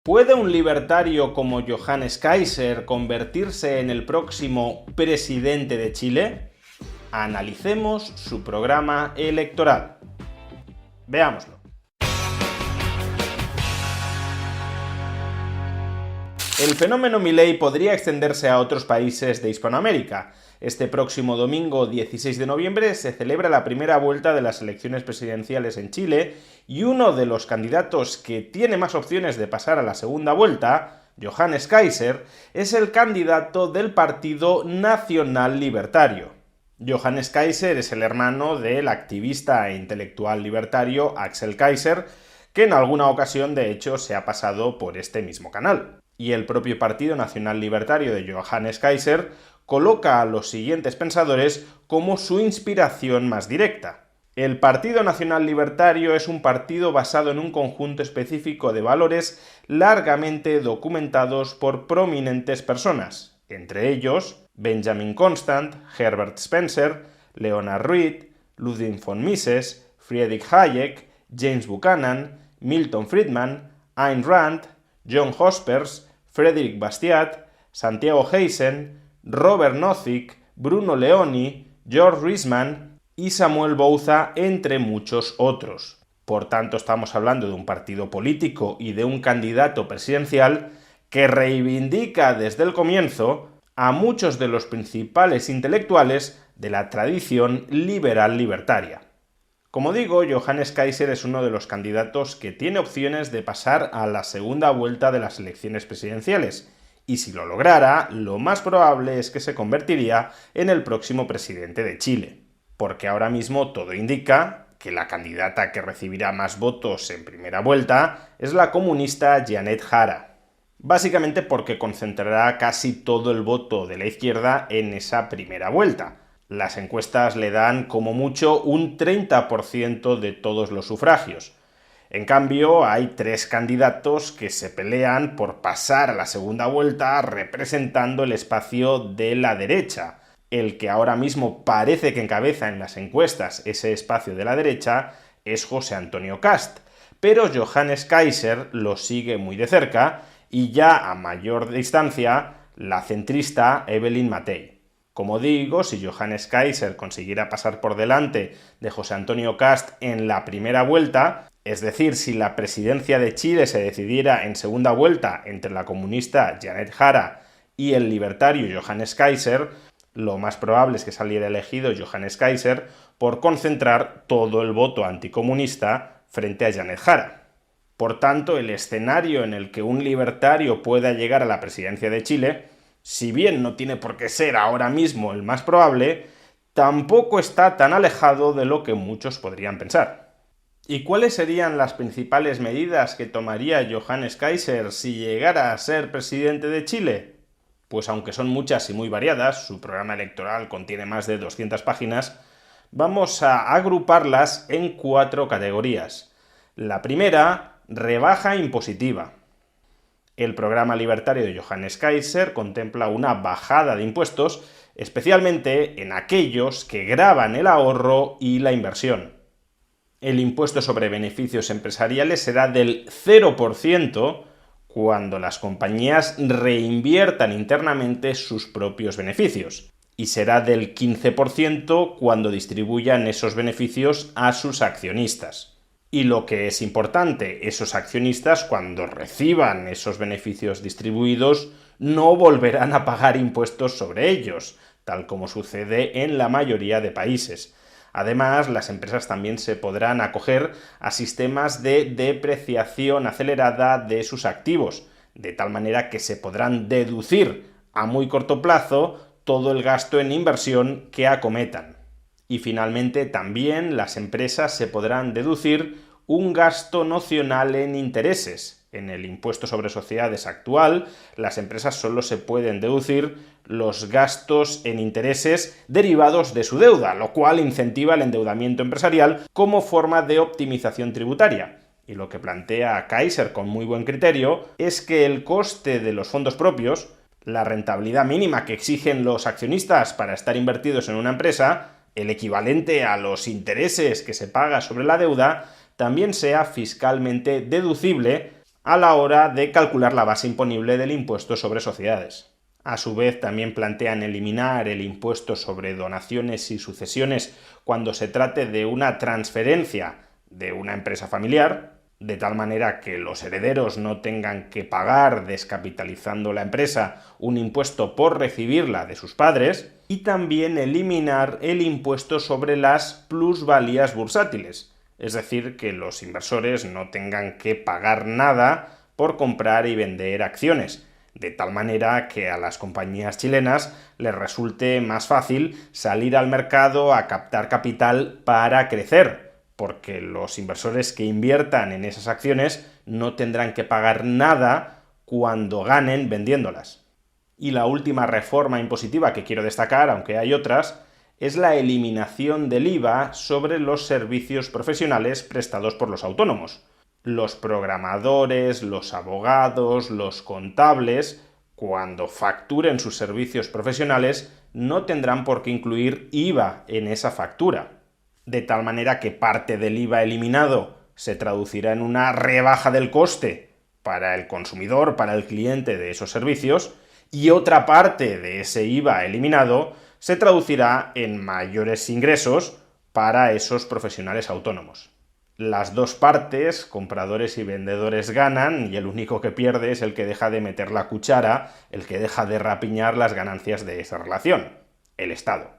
¿Puede un libertario como Johannes Kaiser convertirse en el próximo presidente de Chile? Analicemos su programa electoral. Veámoslo. El fenómeno Milei podría extenderse a otros países de Hispanoamérica. Este próximo domingo 16 de noviembre se celebra la primera vuelta de las elecciones presidenciales en Chile y uno de los candidatos que tiene más opciones de pasar a la segunda vuelta, Johannes Kaiser, es el candidato del Partido Nacional Libertario. Johannes Kaiser es el hermano del activista e intelectual libertario Axel Kaiser, que en alguna ocasión de hecho se ha pasado por este mismo canal. Y el propio Partido Nacional Libertario de Johannes Kaiser coloca a los siguientes pensadores como su inspiración más directa. El Partido Nacional Libertario es un partido basado en un conjunto específico de valores largamente documentados por prominentes personas, entre ellos Benjamin Constant, Herbert Spencer, Leonard Read, Ludwig von Mises, Friedrich Hayek, James Buchanan, Milton Friedman, Ayn Rand, John Hospers, Frédéric Bastiat, Santiago Heysen, Robert Nozick, Bruno Leoni, George Reisman y Samuel Bouza, entre muchos otros. Por tanto, estamos hablando de un partido político y de un candidato presidencial que reivindica desde el comienzo a muchos de los principales intelectuales de la tradición liberal libertaria. Como digo, Johannes Kaiser es uno de los candidatos que tiene opciones de pasar a la segunda vuelta de las elecciones presidenciales, y si lo lograra, lo más probable es que se convertiría en el próximo presidente de Chile, porque ahora mismo todo indica que la candidata que recibirá más votos en primera vuelta es la comunista Janet Jara, básicamente porque concentrará casi todo el voto de la izquierda en esa primera vuelta. Las encuestas le dan como mucho un 30% de todos los sufragios. En cambio, hay tres candidatos que se pelean por pasar a la segunda vuelta representando el espacio de la derecha. El que ahora mismo parece que encabeza en las encuestas ese espacio de la derecha es José Antonio Kast, pero Johannes Kaiser lo sigue muy de cerca y ya a mayor distancia la centrista Evelyn Matthei. Como digo, si Johannes Kaiser consiguiera pasar por delante de José Antonio Kast en la primera vuelta, es decir, si la presidencia de Chile se decidiera en segunda vuelta entre la comunista Janet Jara y el libertario Johannes Kaiser, lo más probable es que saliera elegido Johannes Kaiser por concentrar todo el voto anticomunista frente a Janet Jara. Por tanto, el escenario en el que un libertario pueda llegar a la presidencia de Chile, si bien no tiene por qué ser ahora mismo el más probable, tampoco está tan alejado de lo que muchos podrían pensar. ¿Y cuáles serían las principales medidas que tomaría Johannes Kaiser si llegara a ser presidente de Chile? Pues aunque son muchas y muy variadas, su programa electoral contiene más de 200 páginas, vamos a agruparlas en 4 categorías. La primera, rebaja impositiva. El programa libertario de Johannes Kaiser contempla una bajada de impuestos, especialmente en aquellos que gravan el ahorro y la inversión. El impuesto sobre beneficios empresariales será del 0% cuando las compañías reinviertan internamente sus propios beneficios, y será del 15% cuando distribuyan esos beneficios a sus accionistas. Y lo que es importante, esos accionistas, cuando reciban esos beneficios distribuidos, no volverán a pagar impuestos sobre ellos, tal como sucede en la mayoría de países. Además, las empresas también se podrán acoger a sistemas de depreciación acelerada de sus activos, de tal manera que se podrán deducir a muy corto plazo todo el gasto en inversión que acometan. Y finalmente, también las empresas se podrán deducir un gasto nocional en intereses. En el impuesto sobre sociedades actual, las empresas solo se pueden deducir los gastos en intereses derivados de su deuda, lo cual incentiva el endeudamiento empresarial como forma de optimización tributaria. Y lo que plantea Kaiser con muy buen criterio es que el coste de los fondos propios, la rentabilidad mínima que exigen los accionistas para estar invertidos en una empresa, el equivalente a los intereses que se paga sobre la deuda, también sea fiscalmente deducible a la hora de calcular la base imponible del impuesto sobre sociedades. A su vez, también plantean eliminar el impuesto sobre donaciones y sucesiones cuando se trate de una transferencia de una empresa familiar, de tal manera que los herederos no tengan que pagar, descapitalizando la empresa, un impuesto por recibirla de sus padres, y también eliminar el impuesto sobre las plusvalías bursátiles, es decir, que los inversores no tengan que pagar nada por comprar y vender acciones, de tal manera que a las compañías chilenas les resulte más fácil salir al mercado a captar capital para crecer, porque los inversores que inviertan en esas acciones no tendrán que pagar nada cuando ganen vendiéndolas. Y la última reforma impositiva que quiero destacar, aunque hay otras, es la eliminación del IVA sobre los servicios profesionales prestados por los autónomos. Los programadores, los abogados, los contables, cuando facturen sus servicios profesionales, no tendrán por qué incluir IVA en esa factura. De tal manera que parte del IVA eliminado se traducirá en una rebaja del coste para el consumidor, para el cliente de esos servicios, y otra parte de ese IVA eliminado se traducirá en mayores ingresos para esos profesionales autónomos. Las dos partes, compradores y vendedores, ganan, y el único que pierde es el que deja de meter la cuchara, el que deja de rapiñar las ganancias de esa relación, el Estado.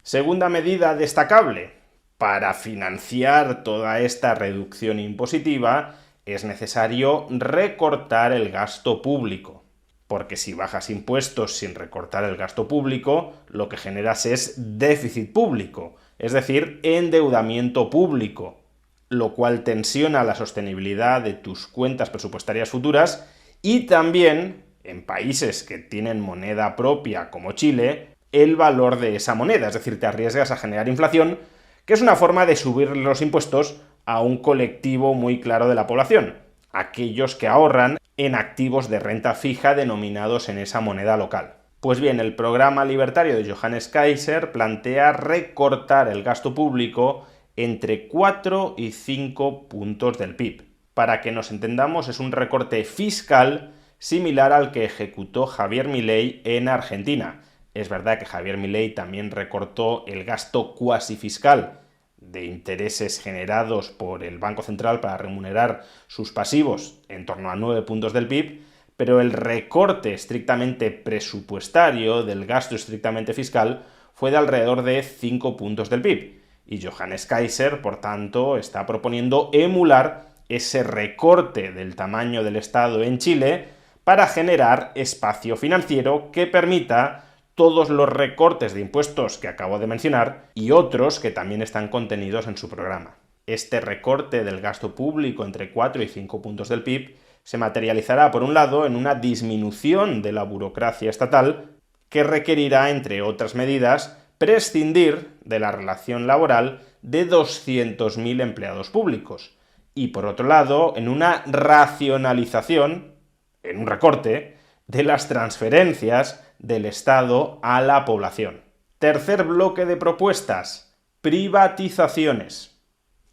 Segunda medida destacable: para financiar toda esta reducción impositiva es necesario recortar el gasto público, porque si bajas impuestos sin recortar el gasto público, lo que generas es déficit público, es decir, endeudamiento público, lo cual tensiona la sostenibilidad de tus cuentas presupuestarias futuras y también, en países que tienen moneda propia como Chile, el valor de esa moneda, es decir, te arriesgas a generar inflación, que es una forma de subir los impuestos a un colectivo muy claro de la población, aquellos que ahorran en activos de renta fija denominados en esa moneda local. Pues bien, el programa libertario de Johannes Kaiser plantea recortar el gasto público entre 4 y 5 puntos del PIB. Para que nos entendamos, es un recorte fiscal similar al que ejecutó Javier Milei en Argentina. Es verdad que Javier Milei también recortó el gasto cuasi fiscal de intereses generados por el Banco Central para remunerar sus pasivos en torno a 9 puntos del PIB, pero el recorte estrictamente presupuestario del gasto estrictamente fiscal fue de alrededor de 5 puntos del PIB. Y Johannes Kaiser, por tanto, está proponiendo emular ese recorte del tamaño del Estado en Chile para generar espacio financiero que permita todos los recortes de impuestos que acabo de mencionar y otros que también están contenidos en su programa. Este recorte del gasto público entre 4 y 5 puntos del PIB se materializará, por un lado, en una disminución de la burocracia estatal que requerirá, entre otras medidas, prescindir de la relación laboral de 200.000 empleados públicos y, por otro lado, en una racionalización, en un recorte, de las transferencias del Estado a la población. Tercer bloque de propuestas: privatizaciones.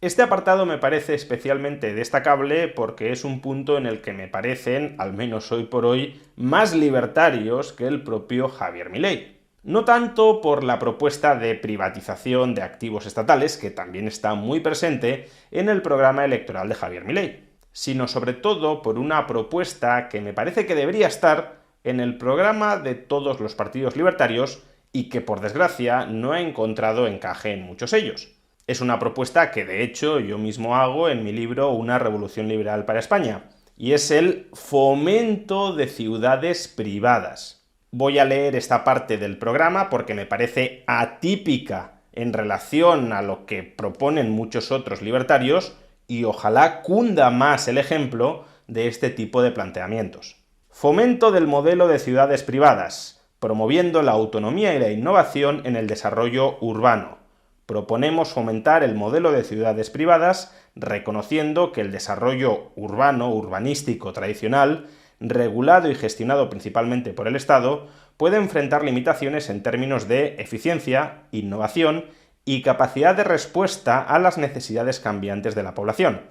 Este apartado me parece especialmente destacable porque es un punto en el que me parecen, al menos hoy por hoy, más libertarios que el propio Javier Milei. No tanto por la propuesta de privatización de activos estatales, que también está muy presente en el programa electoral de Javier Milei, sino sobre todo por una propuesta que me parece que debería estar en el programa de todos los partidos libertarios y que, por desgracia, no ha encontrado encaje en muchos ellos. Es una propuesta que, de hecho, yo mismo hago en mi libro Una revolución liberal para España, y es el fomento de ciudades privadas. Voy a leer esta parte del programa porque me parece atípica en relación a lo que proponen muchos otros libertarios y ojalá cunda más el ejemplo de este tipo de planteamientos. Fomento del modelo de ciudades privadas, promoviendo la autonomía y la innovación en el desarrollo urbano. Proponemos fomentar el modelo de ciudades privadas, reconociendo que el desarrollo urbano, urbanístico tradicional, regulado y gestionado principalmente por el Estado, puede enfrentar limitaciones en términos de eficiencia, innovación y capacidad de respuesta a las necesidades cambiantes de la población.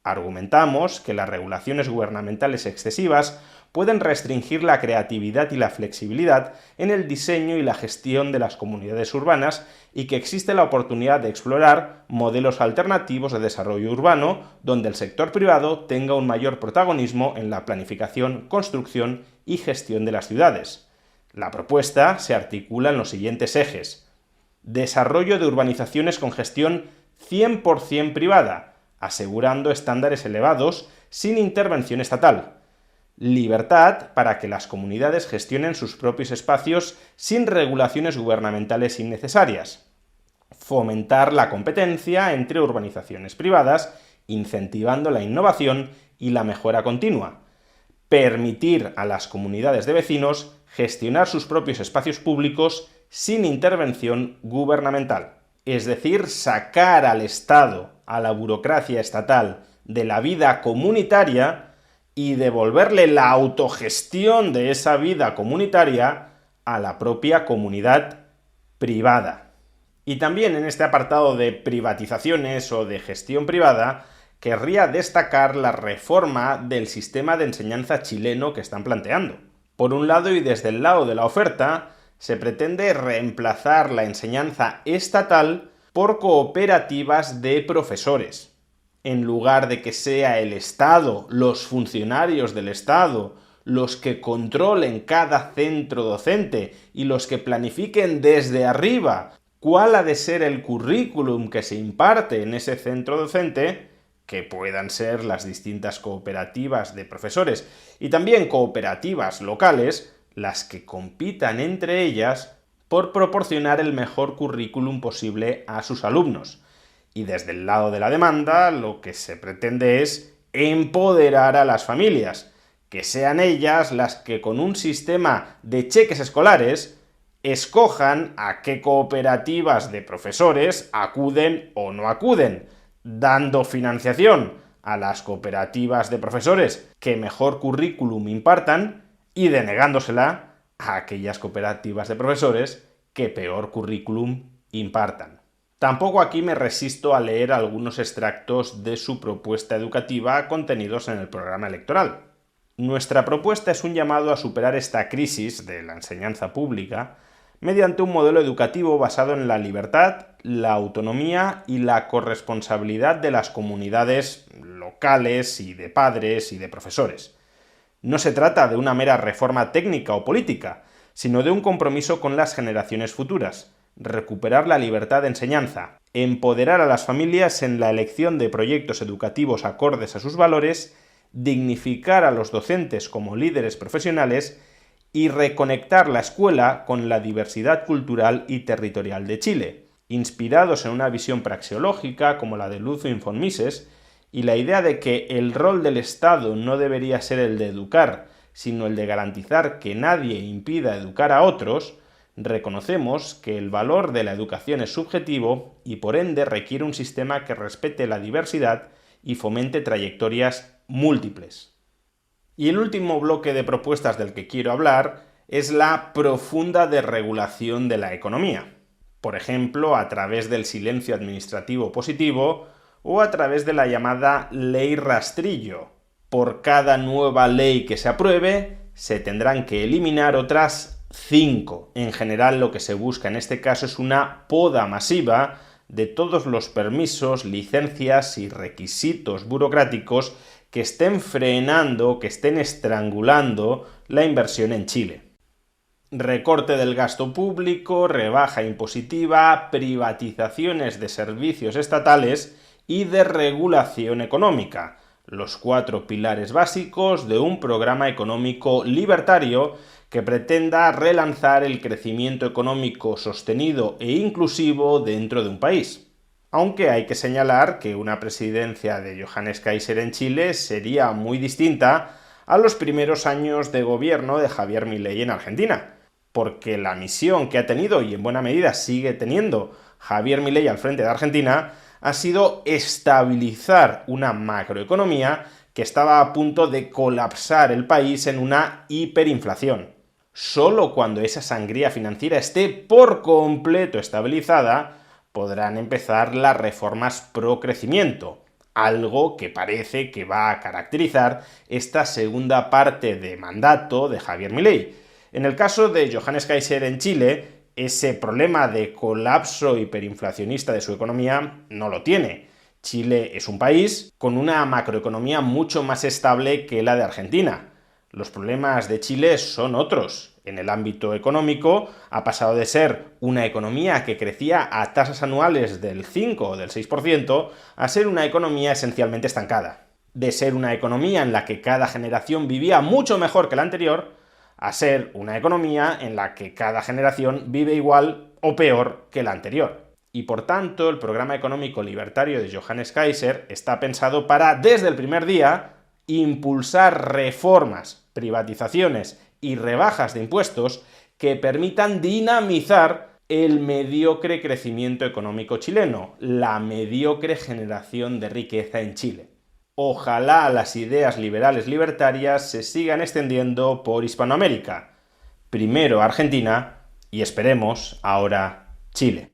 Argumentamos que las regulaciones gubernamentales excesivas pueden restringir la creatividad y la flexibilidad en el diseño y la gestión de las comunidades urbanas y que existe la oportunidad de explorar modelos alternativos de desarrollo urbano donde el sector privado tenga un mayor protagonismo en la planificación, construcción y gestión de las ciudades. La propuesta se articula en los siguientes ejes: desarrollo de urbanizaciones con gestión 100% privada, asegurando estándares elevados sin intervención estatal. Libertad para que las comunidades gestionen sus propios espacios sin regulaciones gubernamentales innecesarias. Fomentar la competencia entre urbanizaciones privadas, incentivando la innovación y la mejora continua. Permitir a las comunidades de vecinos gestionar sus propios espacios públicos sin intervención gubernamental. Es decir, sacar al Estado, a la burocracia estatal, de la vida comunitaria y devolverle la autogestión de esa vida comunitaria a la propia comunidad privada. Y también en este apartado de privatizaciones o de gestión privada, querría destacar la reforma del sistema de enseñanza chileno que están planteando. Por un lado, y desde el lado de la oferta, se pretende reemplazar la enseñanza estatal por cooperativas de profesores. En lugar de que sea el Estado, los funcionarios del Estado, los que controlen cada centro docente y los que planifiquen desde arriba cuál ha de ser el currículum que se imparte en ese centro docente, que puedan ser las distintas cooperativas de profesores y también cooperativas locales, las que compitan entre ellas por proporcionar el mejor currículum posible a sus alumnos. Y desde el lado de la demanda, lo que se pretende es empoderar a las familias, que sean ellas las que con un sistema de cheques escolares escojan a qué cooperativas de profesores acuden o no acuden, dando financiación a las cooperativas de profesores que mejor currículum impartan y denegándosela a aquellas cooperativas de profesores que peor currículum impartan. Tampoco aquí me resisto a leer algunos extractos de su propuesta educativa contenidos en el programa electoral. Nuestra propuesta es un llamado a superar esta crisis de la enseñanza pública mediante un modelo educativo basado en la libertad, la autonomía y la corresponsabilidad de las comunidades locales y de padres y de profesores. No se trata de una mera reforma técnica o política, sino de un compromiso con las generaciones futuras. Recuperar la libertad de enseñanza, empoderar a las familias en la elección de proyectos educativos acordes a sus valores, dignificar a los docentes como líderes profesionales y reconectar la escuela con la diversidad cultural y territorial de Chile, inspirados en una visión praxeológica como la de Ludwig von Mises y la idea de que el rol del Estado no debería ser el de educar, sino el de garantizar que nadie impida educar a otros. Reconocemos que el valor de la educación es subjetivo y por ende requiere un sistema que respete la diversidad y fomente trayectorias múltiples. Y el último bloque de propuestas del que quiero hablar es la profunda desregulación de la economía. Por ejemplo, a través del silencio administrativo positivo o a través de la llamada ley rastrillo. Por cada nueva ley que se apruebe, se tendrán que eliminar otras 5. En general, lo que se busca en este caso es una poda masiva de todos los permisos, licencias y requisitos burocráticos que estén frenando, que estén estrangulando la inversión en Chile. Recorte del gasto público, rebaja impositiva, privatizaciones de servicios estatales y desregulación económica. Los 4 pilares básicos de un programa económico libertario que pretenda relanzar el crecimiento económico sostenido e inclusivo dentro de un país. Aunque hay que señalar que una presidencia de Johannes Kaiser en Chile sería muy distinta a los primeros años de gobierno de Javier Milei en Argentina, porque la misión que ha tenido y en buena medida sigue teniendo Javier Milei al frente de Argentina ha sido estabilizar una macroeconomía que estaba a punto de colapsar el país en una hiperinflación. Solo cuando esa sangría financiera esté por completo estabilizada, podrán empezar las reformas pro crecimiento, algo que parece que va a caracterizar esta segunda parte de mandato de Javier Milei. En el caso de Johannes Kaiser en Chile, ese problema de colapso hiperinflacionista de su economía no lo tiene. Chile es un país con una macroeconomía mucho más estable que la de Argentina. Los problemas de Chile son otros. En el ámbito económico ha pasado de ser una economía que crecía a tasas anuales del 5 o del 6% a ser una economía esencialmente estancada. De ser una economía en la que cada generación vivía mucho mejor que la anterior, a ser una economía en la que cada generación vive igual o peor que la anterior. Y por tanto, el programa económico libertario de Johannes Kaiser está pensado para, desde el primer día, impulsar reformas, privatizaciones y rebajas de impuestos que permitan dinamizar el mediocre crecimiento económico chileno, la mediocre generación de riqueza en Chile. Ojalá las ideas liberales libertarias se sigan extendiendo por Hispanoamérica. Primero Argentina y esperemos ahora Chile.